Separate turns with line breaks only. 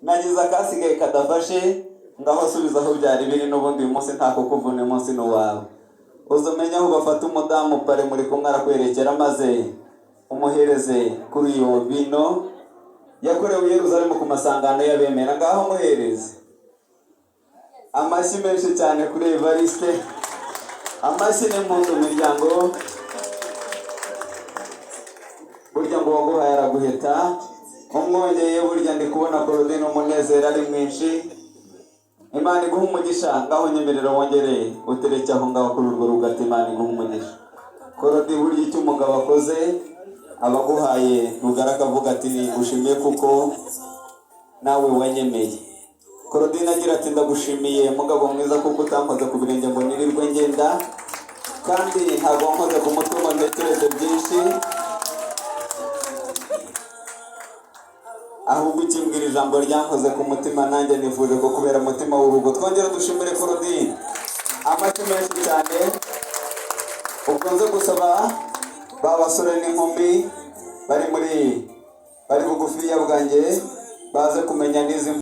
nagize akasigaye kadafashe ngaho subiza aho byari biri n'ubundi uyu munsi nta kukuvuna umunsi n'uwawe uza umenya aho bafata umudamu pare muri kumwe arakwerekera maze umuhereze kuri iyo bino yakorewe i Yerusalemu ku masangano y'abemera ngaho muhereze amashyi menshi cyane kuri Evariste amashyi n'impundu miryango burya ngo waguhaye araguheta umwongeye burya ndi kubona Claudine umunezero ari mwinshi Imana iguha umugisha ngaho nyemerera wongere utereke aho ngaho kuri urwo rugati Imana iguha umugisha Claudine burya icyo umugabo akoze abaguhaye rugara akavuga ati ushimiye kuko nawe wanyemeye Claudine agira ati ndagushimiye mugabo mwiza kuko utankoze ku birenge ngo nirirwe ngenda kandi ntabwo wankoze ku mutwe ngo ntekereze byinshi ahubwo ukimbwira ijambo ryankoze ku mutima nanjye nifuje ko kubera umutima w'urugo twongera dushimire Claudine amashyi menshi cyane ukunze gusaba ba basore n'inkumi bari bugufiya bwanjye baze kumenya n'izi